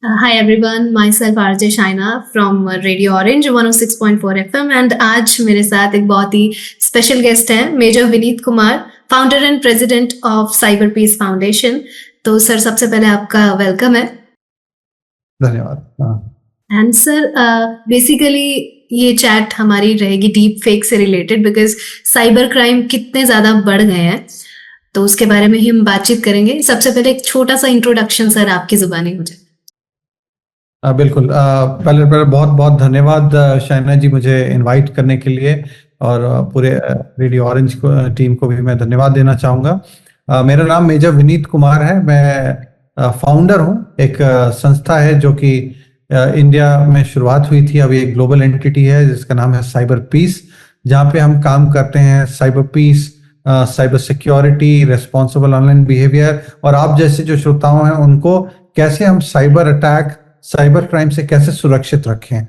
Hi everyone, myself RJ Shaina from Radio Orange 106.4 FM and आज मेरे साथ एक बहुत ही स्पेशल गेस्ट हैं major Vineet Kumar, founder and president of cyber peace foundation. तो सर सबसे पहले आपका वेलकम है। धन्यवाद। एंड सर बेसिकली ये चैट हमारी रहेगी डीप फेक से रिलेटेड बिकॉज साइबर क्राइम कितने ज़्यादा बढ़ गए हैं, तो उसके बारे में ही हम बातचीत करेंगे। सबसे पहले एक छोटा सा इंट्रोडक्शन सर आपकी जुबानी हो जाए। बिल्कुल। पहले बहुत बहुत धन्यवाद शाइना जी, मुझे इनवाइट करने के लिए, और पूरे रेडियो ऑरेंज टीम को भी मैं धन्यवाद देना चाहूँगा। मेरा नाम मेजर विनीत कुमार है। मैं फाउंडर हूँ। एक संस्था है जो कि इंडिया में शुरुआत हुई थी, अभी एक ग्लोबल एंटिटी है जिसका नाम है साइबर पीस, जहाँ पे हम काम करते हैं cyber peace, cyber security, responsible online behaviour, और आप जैसे जो श्रोताओं हैं उनको कैसे हम साइबर अटैक, साइबर क्राइम से कैसे सुरक्षित रखें,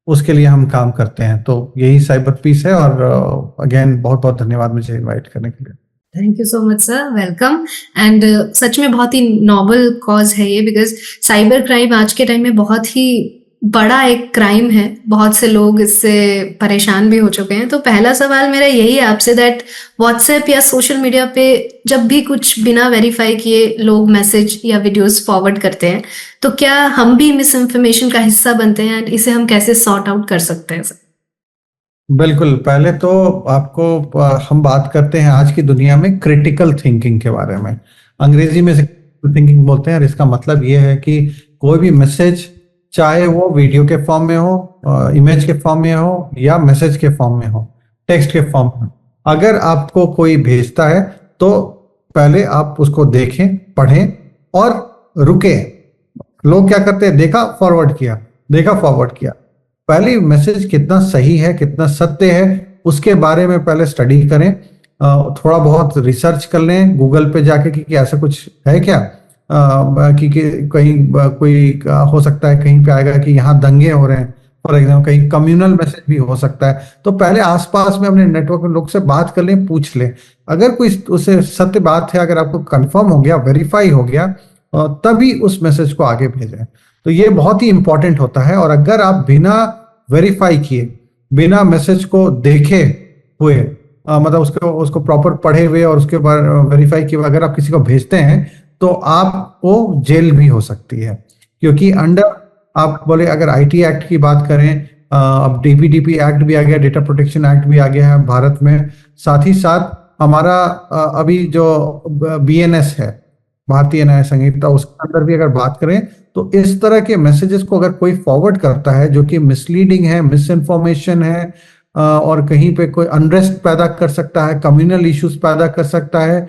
उसके लिए हम काम करते हैं। तो यही साइबर पीस है। और अगेन बहुत बहुत धन्यवाद मुझे इनवाइट करने के लिए। Thank you so much sir, welcome. And such में बहुत ही नोबल कॉज है ये, बिकॉज साइबर क्राइम आज के टाइम में बहुत ही बड़ा एक क्राइम है। बहुत से लोग इससे परेशान भी हो चुके हैं। तो पहला सवाल मेरा यही है आपसे दैट व्हाट्सएप या सोशल मीडिया पे जब भी कुछ बिना वेरीफाई किए लोग मैसेज या वीडियोस फॉरवर्ड करते हैं, तो क्या हम भी मिस इन्फॉर्मेशन का हिस्सा बनते हैं एंड इसे हम कैसे सॉर्ट आउट कर सकते हैं सर? बिल्कुल। पहले तो आपको हम बात करते हैं आज की दुनिया में क्रिटिकल थिंकिंग के बारे में। अंग्रेजी में से थिंकिंग बोलते हैं, और इसका मतलब ये है कि कोई भी मैसेज, चाहे वो वीडियो के फॉर्म में हो, इमेज के फॉर्म में हो, या मैसेज के फॉर्म में हो, टेक्स्ट के फॉर्म में, अगर आपको कोई भेजता है तो पहले आप उसको देखें, पढ़ें और रुके। लोग क्या करते हैं, देखा फॉरवर्ड किया, देखा फॉरवर्ड किया। पहले मैसेज कितना सही है, कितना सत्य है, उसके बारे में पहले स्टडी करें। थोड़ा बहुत रिसर्च कर लें गूगल पे जाके कि ऐसा कुछ है क्या, कि कहीं कोई हो सकता है कहीं पे आएगा कि यहाँ दंगे हो रहे हैं, फॉर एग्जाम्पल कहीं कम्युनल मैसेज भी हो सकता है। तो पहले आसपास में अपने नेटवर्क में लोग से बात कर लें, पूछ लें। अगर कोई उससे सत्य बात है, अगर आपको कंफर्म हो गया, वेरीफाई हो गया, तभी उस मैसेज को आगे भेजें। तो ये बहुत ही इंपॉर्टेंट होता है। और अगर आप बिना वेरीफाई किए, बिना मैसेज को देखे हुए, मतलब उसको प्रॉपर पढ़े हुए और उसके बाद वेरीफाई किए अगर आप किसी को भेजते हैं, तो आपको जेल भी हो सकती है। क्योंकि अंडर, आप बोले अगर आईटी एक्ट की बात करें, अब डीपीडीपी एक्ट भी आ गया, डेटा प्रोटेक्शन एक्ट भी आ गया है भारत में। साथ ही साथ हमारा अभी जो बीएनएस है, भारतीय न्याय संहिता, उसके अंदर भी अगर बात करें तो इस तरह के मैसेजेस को अगर कोई फॉरवर्ड करता है जो कि मिसलीडिंग है, मिस इन्फॉर्मेशन है, और कहीं पे कोई अनरेस्ट पैदा कर सकता है, कम्युनल इश्यूज पैदा कर सकता है,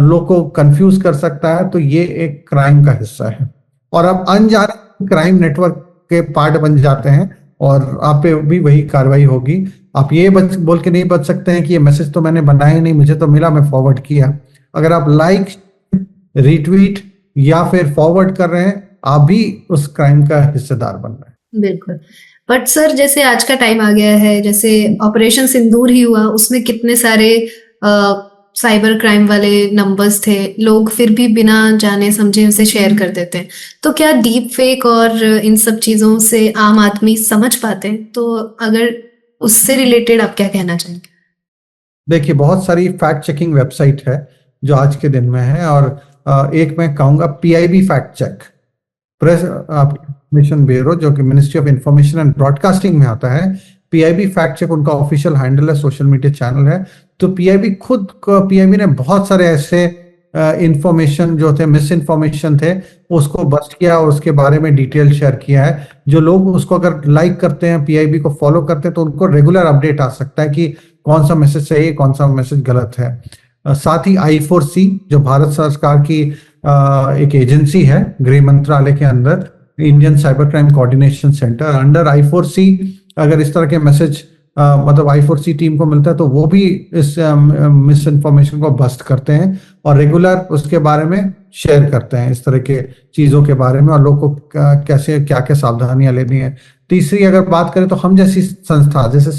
लोग को कंफ्यूज कर सकता है, तो ये एक क्राइम का हिस्सा है। और आप अनजाने क्राइम नेटवर्क के पार्ट बन जाते हैं और आप पे भी वही कार्रवाई होगी। आप ये बोल के नहीं बच सकते हैं कि ये मैसेज तो मैंने बनाया नहीं, मुझे तो मिला, मैं फॉरवर्ड किया। अगर आप लाइक, रिट्वीट या फिर फॉरवर्ड कर रहे हैं, आप भी उस क्राइम का हिस्सेदार बन रहे हैं। बिल्कुल। बट सर जैसे आज का टाइम आ गया है, जैसे ऑपरेशन सिंदूर ही हुआ, उसमें कितने सारे साइबर क्राइम वाले नंबर्स थे, लोग फिर भी बिना जाने समझे उसे शेयर कर देते हैं। तो क्या डीप फेक और इन सब चीजों से आम आदमी समझ पाते हैं? तो अगर उससे रिलेटेड आप क्या कहना चाहेंगे? देखिए, बहुत सारी फैक्ट चेकिंग वेबसाइट है जो आज के दिन में है, और एक मैं कहूंगा PIB fact check, press information bureau, जो कि ministry of information and broadcasting में आता है। पीआईबी फैक्ट चेक उनका ऑफिशियल हैंडल है, सोशल मीडिया चैनल है। तो पीआईबी ने बहुत सारे ऐसे इंफॉर्मेशन जो थे, मिस इन्फॉर्मेशन थे, उसको बस्ट किया और उसके बारे में डिटेल शेयर किया है। जो लोग उसको अगर लाइक करते हैं, पीआईबी को फॉलो करते हैं, तो उनको रेगुलर अपडेट आ सकता है कि कौन सा मैसेज सही है, कौन सा मैसेज गलत है। साथ ही I4C, जो भारत सरकार की एक एजेंसी है गृह मंत्रालय के अंदर, Indian cyber crime coordination centre, under I4C अगर इस तरह के मैसेज मतलब I4C टीम को मिलता है, तो वो भी इस मिस इन्फॉर्मेशन को बस्ट करते हैं और रेगुलर उसके बारे में शेयर करते हैं, इस तरह के चीजों के बारे में, और लोग को कैसे क्या क्या सावधानियां लेनी है। तीसरी अगर बात करें तो हम जैसी संस्था, जैसे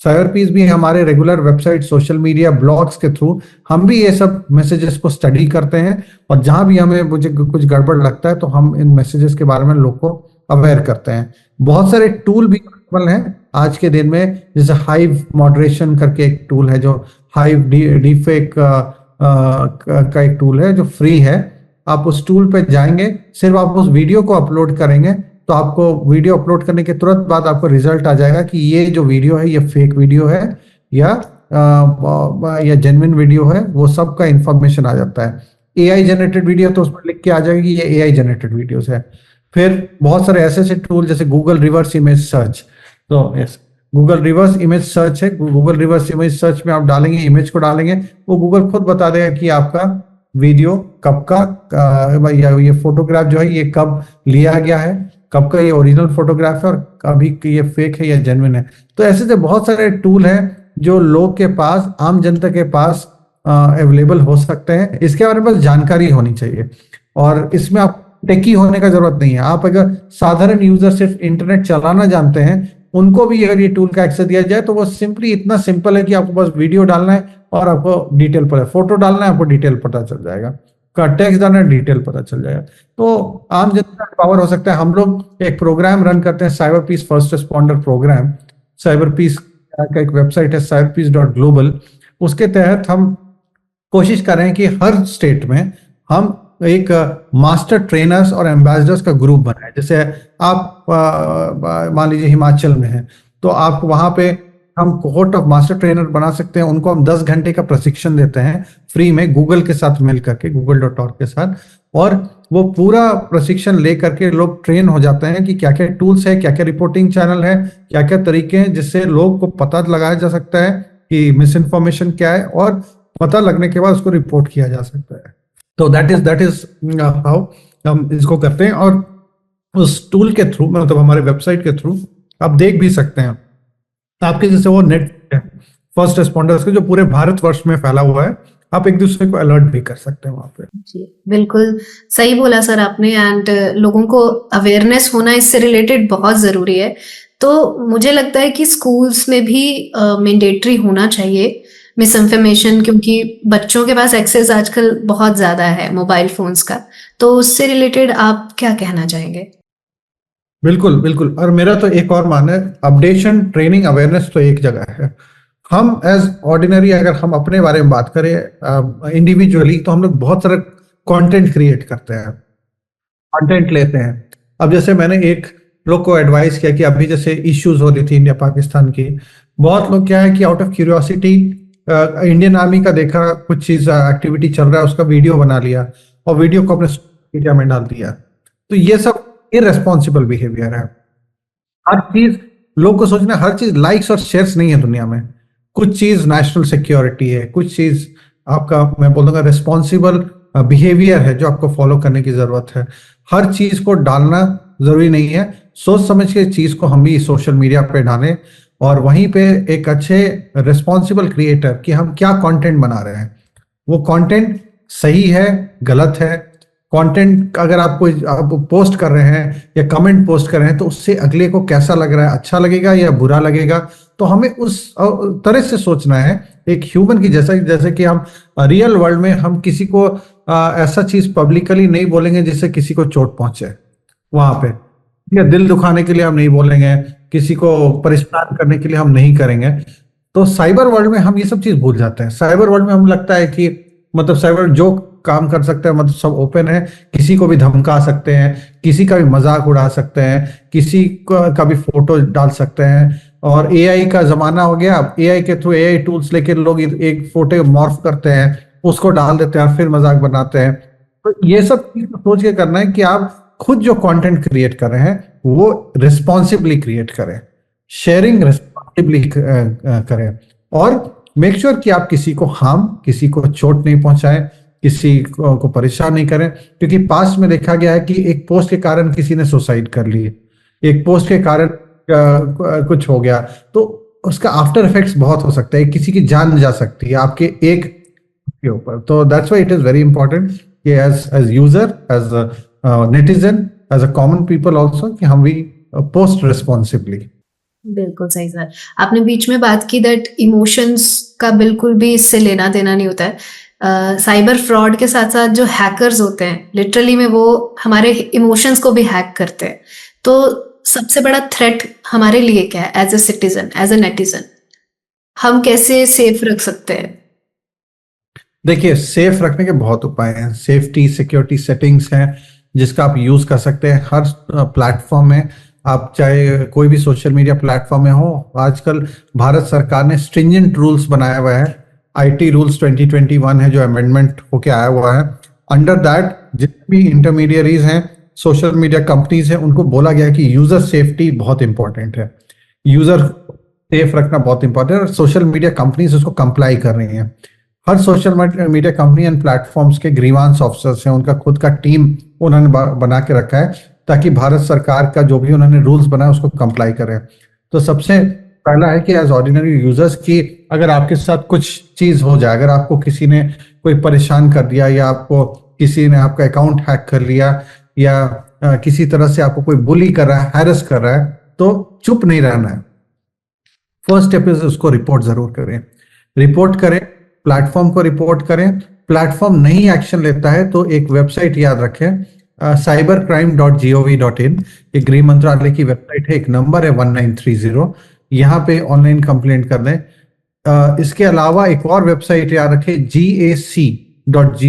साइबर पीस भी हमारे regular website, social media, blogs के थ्रू हम भी ये सब मैसेजेस को स्टडी करते हैं, और जहां भी हमें मुझे कुछ गड़बड़ लगता है तो हम इन मैसेजेस के बारे में लोग को अवेयर करते हैं। बहुत सारे टूल भी अवेलेबल हैं आज के दिन में, जैसे हाइव मॉडरेशन करके एक टूल है, जो हाइव डीफेक का एक टूल है जो फ्री है। आप उस टूल पे जाएंगे, सिर्फ आप उस वीडियो को अपलोड करेंगे तो आपको वीडियो अपलोड करने के तुरंत बाद आपको रिजल्ट आ जाएगा कि ये जो वीडियो है ये फेक वीडियो है या जेन्युइन वीडियो है, वो सब का इंफॉर्मेशन आ जाता है। एआई जनरेटेड वीडियो तो उसमें लिख के आ जाएगा कि ये एआई जनरेटेड वीडियोस है। फिर बहुत सारे ऐसे टूल जैसे गूगल रिवर्स इमेज सर्च, तो yes, Google reverse image search है। गूगल रिवर्स इमेज सर्च में आप डालेंगे, इमेज को डालेंगे, वो गूगल खुद बता देगा कि आपका वीडियो कब का या ये फोटोग्राफ जो है ये कब लिया गया है, कब का ये ओरिजिनल फोटोग्राफ है, और अभी ये फेक है या जेन्युइन है। तो ऐसे बहुत सारे टूल हैं जो लोग के पास, आम जनता के पास अवेलेबल हो सकते हैं। इसके बारे में बस जानकारी होनी चाहिए, और इसमें आप टेकी होने का जरूरत नहीं है। आप अगर साधारण यूजर सिर्फ इंटरनेट चलाना जानते हैं, उनको भी अगर ये टूल का एक्सेस दिया जाए तो वो सिंपली इतना सिंपल है कि आपको बस वीडियो डालना है और आपको डिटेल पता, फोटो डालना है आपको डिटेल पता चल जाएगा, का टेक्स्ट डालना है डिटेल पता चल जाएगा। तो आम जनता का पावर हो सकता है। हम लोग एक प्रोग्राम रन करते हैं, cyber peace first responder programme. Cyber peace का एक वेबसाइट है cyberpeace.global। उसके तहत हम कोशिश कर रहे हैं कि हर स्टेट में हम एक मास्टर ट्रेनर्स और एम्बेसडर्स का ग्रुप बनाए। जैसे आप मान लीजिए हिमाचल में हैं, तो आप वहां पे हम कोहोर्ट ऑफ मास्टर ट्रेनर बना सकते हैं। उनको हम 10 घंटे का प्रशिक्षण देते हैं फ्री में, गूगल के साथ मिल करके, google.org के साथ, और वो पूरा प्रशिक्षण ले करके लोग ट्रेन हो जाते हैं कि क्या क्या टूल्स है, क्या क्या रिपोर्टिंग चैनल है, क्या क्या तरीके हैं जिससे लोग को पता लगाया जा सकता है कि मिस इन्फॉर्मेशन क्या है, और पता लगने के बाद उसको रिपोर्ट किया जा सकता है। तो दैट इज हाउ हम इसको करते हैं। और उस टूल के थ्रू, मतलब हमारे वेबसाइट के थ्रू, आप देख भी सकते हैं आपके जैसे वो नेट फर्स्ट रिस्पॉन्डर्स के जो पूरे भारतवर्ष में फैला हुआ है, आप एक दूसरे को अलर्ट भी कर सकते हैं वहां पे। जी, बिल्कुल सही बोला सर आपने। एंड लोगों को अवेयरनेस होना इससे रिलेटेड बहुत ज़रूरी है। तो मुझे लगता है कि स्कूल्स में भी मैंडेटरी होना चाहिए मिस इन्फॉर्मेशन, क्योंकि बच्चों के पास एक्सेस आजकल बहुत ज़्यादा है मोबाइल फोन्स का। तो उससे रिलेटेड आप क्या कहना चाहेंगे? बिल्कुल बिल्कुल, और मेरा तो एक और मानना है, अपडेशन, ट्रेनिंग, अवेयरनेस तो एक जगह है। हम एज ऑर्डिनरी अगर हम अपने बारे में बात करें इंडिविजुअली, तो हम लोग बहुत सारा कंटेंट क्रिएट करते हैं, कंटेंट लेते हैं। अब जैसे मैंने एक लोग को एडवाइस किया कि अभी जैसे इश्यूज हो रही थी इंडिया पाकिस्तान की, बहुत लोग क्या है कि out of curiosity Indian army का देखा, कुछ चीज एक्टिविटी चल रहा है, उसका वीडियो बना लिया और वीडियो को अपने सोशल मीडिया में डाल दिया। तो ये सब इररेस्पॉन्सिबल बिहेवियर है। हर चीज लोग को सोचना, हर चीज लाइक्स और शेयर्स नहीं है दुनिया में। कुछ चीज नेशनल सिक्योरिटी है, कुछ चीज आपका, मैं बोल दूंगा, रिस्पॉन्सिबल बिहेवियर है जो आपको फॉलो करने की जरूरत है। हर चीज को डालना जरूरी नहीं है। सोच समझ के चीज को हम भी सोशल मीडिया पे डालें, और वहीं पे एक अच्छे रिस्पॉन्सिबल क्रिएटर कि हम क्या कंटेंट बना रहे हैं, वो कंटेंट सही है, गलत है। कंटेंट अगर आप पोस्ट कर रहे हैं या कमेंट पोस्ट कर रहे हैं, तो उससे अगले को कैसा लग रहा है, अच्छा लगेगा या बुरा लगेगा। तो हमें उस तरह से सोचना है एक ह्यूमन की, जैसे कि हम रियल वर्ल्ड में हम किसी को ऐसा चीज पब्लिकली नहीं बोलेंगे जिससे किसी को चोट पहुंचे वहां पे, या दिल दुखाने के लिए हम नहीं बोलेंगे, किसी को परेशान करने के लिए हम नहीं करेंगे। तो साइबर वर्ल्ड में हम ये सब चीज भूल जाते हैं। साइबर वर्ल्ड में हम लगता है कि मतलब साइबर जो काम कर सकते हैं, मतलब सब ओपन है, किसी को भी धमका सकते हैं, किसी का भी मजाक उड़ा सकते हैं, किसी का भी फोटो डाल सकते हैं। और एआई का जमाना हो गया, एआई के थ्रू, एआई टूल्स लेके लोग एक फोटो मॉर्फ करते हैं, उसको डाल देते हैं और फिर मजाक बनाते हैं। तो ये सब चीज सोच के करना है कि आप खुद जो कंटेंट क्रिएट कर रहे हैं वो रिस्पॉन्सिबली क्रिएट करें, शेयरिंग रिस्पॉन्सिबली करें, और मेक श्योर कि आप किसी को चोट नहीं पहुंचाएं, किसी को परेशान नहीं करें। क्योंकि पास्ट में देखा गया है कि एक पोस्ट के कारण किसी ने सुसाइड कर ली, एक पोस्ट के कारण कुछ हो गया, तो उसका आफ्टर इफेक्ट्स बहुत हो सकता है, किसी की जान जा सकती है आपके एक के ऊपर। तो that's why it is very important कि as user, as netizen, as a common people also, कि हम भी पोस्ट रिस्पॉन्सिबली। बिल्कुल सही सर। आपने बीच में बात की दैट इमोशंस का बिल्कुल भी इससे लेना देना नहीं होता है। साइबर फ्रॉड के साथ साथ जो हैकर्स होते हैं लिटरली में वो हमारे इमोशंस को भी हैक करते हैं। तो सबसे बड़ा थ्रेट हमारे लिए क्या है as a citizen, as a netizen? हम कैसे सेफ रख सकते हैं? देखिए, सेफ रखने के बहुत उपाय हैं। सेफ्टी सिक्योरिटी सेटिंग्स हैं जिसका आप यूज कर सकते हैं हर प्लेटफॉर्म में। आप चाहे कोई भी सोशल मीडिया प्लेटफॉर्म में हो, आजकल भारत सरकार ने स्ट्रिंजेंट रूल्स बनाया हुआ है। आईटी रूल्स 2021 है जो अमेंडमेंट होके आया हुआ है। अंडर दैट जितने भी इंटरमीडियरीज हैं, सोशल मीडिया कंपनीज हैं, उनको बोला गया है कि यूजर सेफ्टी बहुत इंपॉर्टेंट है। यूजर सेफ रखना बहुत इंपॉर्टेंट है और सोशल मीडिया कंपनीज उसको कंप्लाई कर रही हैं। हर social media company and platforms के ग्रीवांस ऑफिसर्स हैं, उनका खुद का टीम उन्होंने बना के रखा है ताकि भारत सरकार का जो भी उन्होंने रूल्स बनाया उसको कंप्लाई करें। तो सबसे पहला है कि एज ऑर्डिनरी यूजर्स की अगर आपके साथ कुछ चीज हो जाए, अगर आपको किसी ने कोई परेशान कर दिया या आपको किसी ने आपका अकाउंट हैक कर लिया या किसी तरह से आपको कोई बुली कर रहा है, हैरेस कर रहा है, तो चुप नहीं रहना है। फर्स्ट स्टेप इज उसको रिपोर्ट जरूर करें। रिपोर्ट करें, प्लेटफॉर्म को रिपोर्ट करें। प्लेटफॉर्म नहीं एक्शन लेता है तो एक वेबसाइट याद रखें, cybercrime.gov.in। ये गृह मंत्रालय की वेबसाइट है, एक नंबर है 1930। यहाँ पे ऑनलाइन कंप्लेंट कर दें। इसके अलावा एक और वेबसाइट याद रखें, gac.gov.in।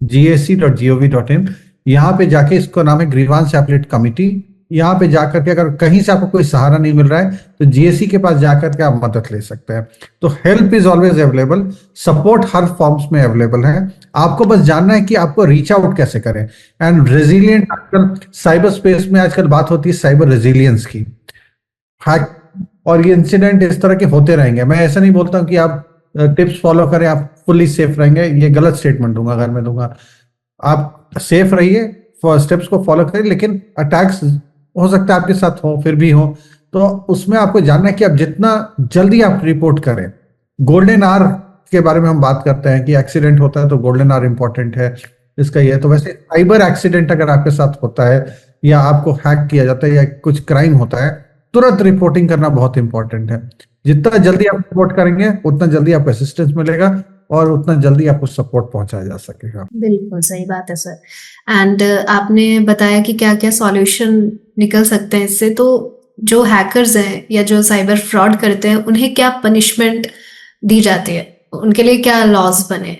gac.gov.in, यहाँ पे जाके, इसको नाम है ग्रीवांस एपलेट कमिटी। यहाँ पे जाकर के अगर कहीं से आपको कोई सहारा नहीं मिल रहा है तो जीएससी के पास जाकर के आप मदद ले सकते हैं। तो help is always available, support her forms में अवेलेबल है। आपको बस जानना है कि आपको रीच आउट कैसे करें। एंड रेजिलियंट, आजकल साइबर स्पेस में आजकल बात होती है साइबर रेजिलियंस की। हैक और ये इंसिडेंट इस तरह के होते रहेंगे। मैं ऐसा नहीं बोलता हूँ कि आप टिप्स फॉलो करें आप फुल्ली सेफ रहेंगे, ये गलत स्टेटमेंट दूंगा अगर मैं दूंगा। आप सेफ रहिए, स्टेप्स को फॉलो करें, लेकिन अटैक्स हो सकता है आपके साथ हो, फिर भी हो, तो उसमें आपको जानना है कि आप जितना जल्दी आप रिपोर्ट करें। गोल्डन आवर के बारे में हम बात करते हैं कि एक्सीडेंट होता है तो गोल्डन आवर इंपॉर्टेंट है इसका। ये तो वैसे साइबर एक्सीडेंट अगर आपके साथ होता है या आपको हैक किया जाता है या कुछ क्राइम होता है, तुरंत रिपोर्टिंग करना बहुत इंपॉर्टेंट है। जितना जल्दी आप रिपोर्ट करेंगे उतना जल्दी आपको असिस्टेंस मिलेगा और उतना जल्दी आपको सपोर्ट पहुंचाया जा सकेगा। बिल्कुल सही बात है सर। एंड आपने बताया कि क्या क्या सॉल्यूशन निकल सकते हैं इससे। तो जो हैकर्स हैं या जो साइबर फ्रॉड करते हैं उन्हें क्या पनिशमेंट दी जाती है, उनके लिए क्या लॉज बने?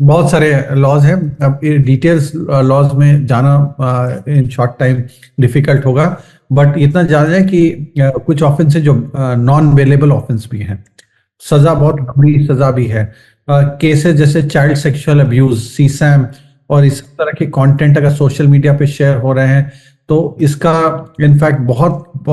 बहुत सारे लॉज हैं। अब ये डिटेल्स लॉज में जाना इन शॉर्ट टाइम डिफिकल्ट होगा, बट इतना जाना है कि कुछ ऑफेंस है जो नॉन बेलेबल ऑफेंस भी हैं। सजा बहुत बड़ी सजा भी है। केसेस जैसे चाइल्ड सेक्सुअल अब्यूज, सीसैम और इस तरह के कंटेंट अगर सोशल मीडिया पे शेयर हो रहे हैं तो इसका इनफैक्ट बहुत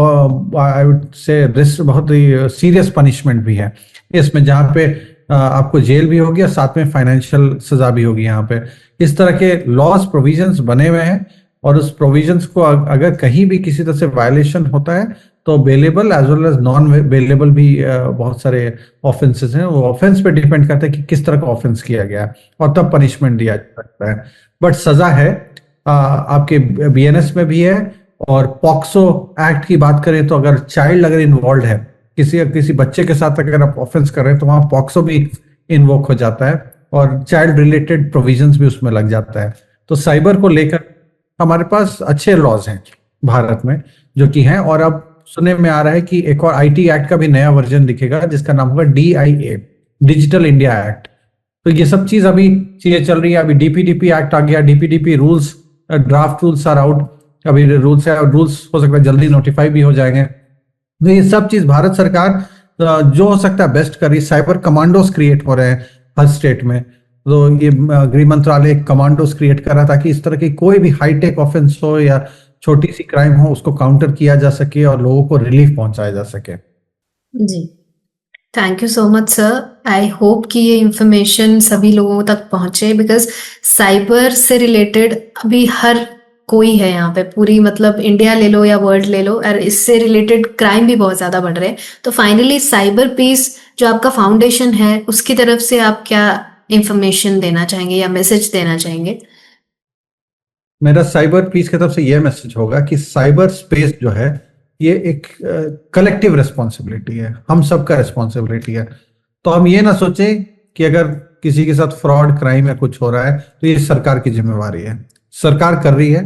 आई वुड से रिस्क, बहुत ही सीरियस पनिशमेंट भी है इसमें, जहाँ पे आपको जेल भी होगी और साथ में फाइनेंशियल सजा भी होगी। यहाँ पे इस तरह के लॉज प्रोविजंस बने हुए हैं और उस प्रोविजंस को अगर कहीं भी किसी तरह से वायलेशन होता है तो bailable as well as non bailable भी बहुत सारे ऑफेंसेस हैं। वो ऑफेंस पे डिपेंड करता है कि किस तरह का ऑफेंस किया गया है और तब पनिशमेंट दिया जा सकता है। बट सजा है, आपके बीएनएस में भी है। और पॉक्सो एक्ट की बात करें तो अगर चाइल्ड अगर इन्वॉल्व है, किसी बच्चे के साथ अगर आप ऑफेंस कर रहे हैं तो वहां पॉक्सो भी इन्वोक हो जाता है और चाइल्ड रिलेटेड प्रोविजंस भी उसमें लग जाता है। तो साइबर को लेकर हमारे पास अच्छे लॉज हैं भारत में जो कि हैं। और अब सुनने में आ रहा है कि एक और आईटी एक्ट का भी नया वर्जन दिखेगा जिसका नाम होगा DIA, डिजिटल इंडिया एक्ट। तो ये सब चीज अभी चीजें चल रही है। अभी डीपीडीपी एक्ट आ गया, DPDP rules, draft rules are out. अभी रूल्स है और रूल्स हो सकता है जल्दी नोटिफाई भी हो जाएंगे। तो ये सब चीज भारत सरकार जो हो सकता है बेस्ट कर रही है। साइबर कमांडोज क्रिएट हो रहे हैं हर स्टेट में। तो ये गृह मंत्रालय कमांडोज क्रिएट कर रहा था कि इस तरह की कोई भी हाईटेक ऑफेंस हो या छोटी सी क्राइम हो उसको काउंटर किया जा सके और लोगों को रिलीफ पहुंचाया जा सके। जी, thank you so much sir. I hope कि ये इंफॉर्मेशन सभी लोगों तक पहुंचे, बिकॉज साइबर से रिलेटेड अभी हर कोई है यहाँ पे, पूरी मतलब इंडिया ले लो या वर्ल्ड ले लो, और इससे रिलेटेड क्राइम भी बहुत ज़्यादा बढ़ रहे हैं। तो फाइनली साइबर पीस जो आपका फाउंडेशन है उसकी तरफ से आप क्या इंफॉर्मेशन देना चाहेंगे या मैसेज देना चाहेंगे? मेरा साइबर पीस की तरफ से यह मैसेज होगा कि साइबर स्पेस जो है ये एक कलेक्टिव रिस्पॉन्सिबिलिटी है, हम सबका रिस्पॉन्सिबिलिटी है। तो हम ये ना सोचें कि अगर किसी के साथ फ्रॉड, क्राइम या कुछ हो रहा है तो ये सरकार की जिम्मेवारी है। सरकार कर रही है,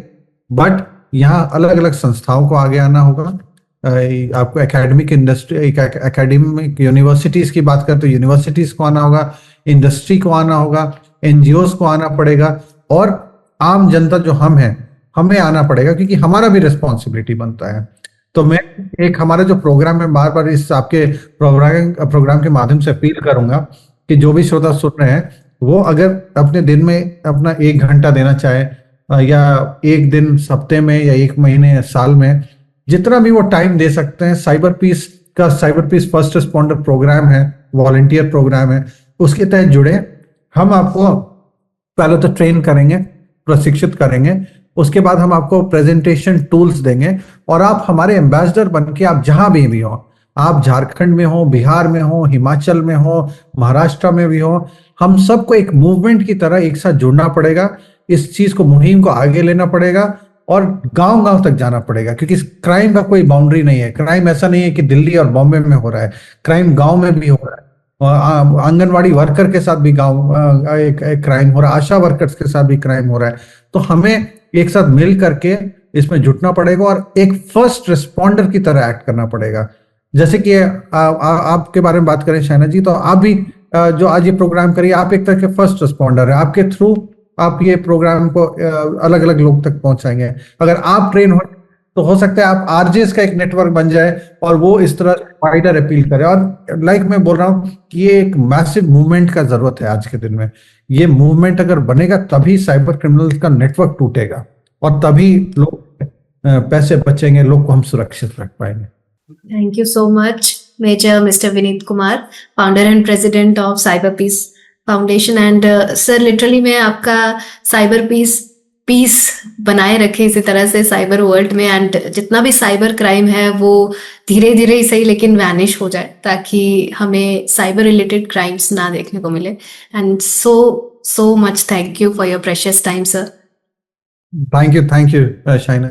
बट यहाँ अलग अलग संस्थाओं को आगे आना होगा। आपको एकेडमिक इंडस्ट्री, एकेडमिक यूनिवर्सिटीज की बात करें तो यूनिवर्सिटीज को आना होगा, इंडस्ट्री को आना होगा, एनजीओज को आना पड़ेगा, और आम जनता जो हम हैं हमें आना पड़ेगा, क्योंकि हमारा भी रिस्पॉन्सिबिलिटी बनता है। तो मैं एक हमारा जो प्रोग्राम है, बार बार इस आपके प्रोग्राम के माध्यम से अपील करूंगा कि जो भी श्रोता सुन रहे हैं वो अगर अपने दिन में अपना 1 घंटा देना चाहे, या एक दिन हफ्ते में, या 1 महीने, साल में, जितना भी वो टाइम दे सकते हैं, cyber peace first responder programme है, वॉलंटियर प्रोग्राम है, उसके तहत जुड़े। हम आपको पहले तो ट्रेन करेंगे, प्रशिक्षित करेंगे, उसके बाद हम आपको प्रेजेंटेशन टूल्स देंगे, और आप हमारे एम्बेसडर बन के आप जहां भी हो, आप झारखंड में हो, बिहार में हो, हिमाचल में हो, महाराष्ट्र में भी हो, हम सबको एक मूवमेंट की तरह एक साथ जुड़ना पड़ेगा। इस चीज को, मुहिम को आगे लेना पड़ेगा और गांव गांव तक जाना पड़ेगा, क्योंकि क्राइम का कोई बाउंड्री नहीं है। क्राइम ऐसा नहीं है कि दिल्ली और बॉम्बे में हो रहा है, क्राइम गांव में भी हो रहा है। आंगनवाड़ी वर्कर के साथ भी एक क्राइम हो रहा है, आशा वर्कर्स के साथ भी क्राइम हो रहा है। तो हमें एक साथ मिल करके इसमें जुटना पड़ेगा और एक फर्स्ट रिस्पॉन्डर की तरह एक्ट करना पड़ेगा। जैसे कि आपके बारे में बात करें शहना जी, तो आप भी जो आज ये प्रोग्राम करिए, आप एक तरह के फर्स्ट रिस्पॉन्डर है। आपके थ्रू आप ये प्रोग्राम को अलग अलग लोग तक पहुंचाएंगे। अगर आप ट्रेन हो तो हो सकता है आप आरजेस का एक नेटवर्क बन जाए और वो इस तरह वाइडर अपील करे। और लाइक मैं बोल रहा हूँ कि ये एक मैसिव मूवमेंट का जरूरत है आज के दिन में। ये मूवमेंट अगर बनेगा तभी साइबर क्रिमिनल्स का नेटवर्क टूटेगा और तभी लोग पैसे बचेंगे, लोग को हम सुरक्षित रख पाएंगे। Thank you so much, Major Mr. Vineet Kumar, founder and president of Cyber Peace Foundation. And sir, literally मैं आपका साइबर पीस बनाए रखे इसी तरह से साइबर वर्ल्ड में, एंड जितना भी साइबर क्राइम है वो धीरे धीरे ही सही लेकिन वैनिश हो जाए, ताकि हमें साइबर रिलेटेड क्राइम्स ना देखने को मिले। And so much thank you for your precious time, sir. Thank you Shaina.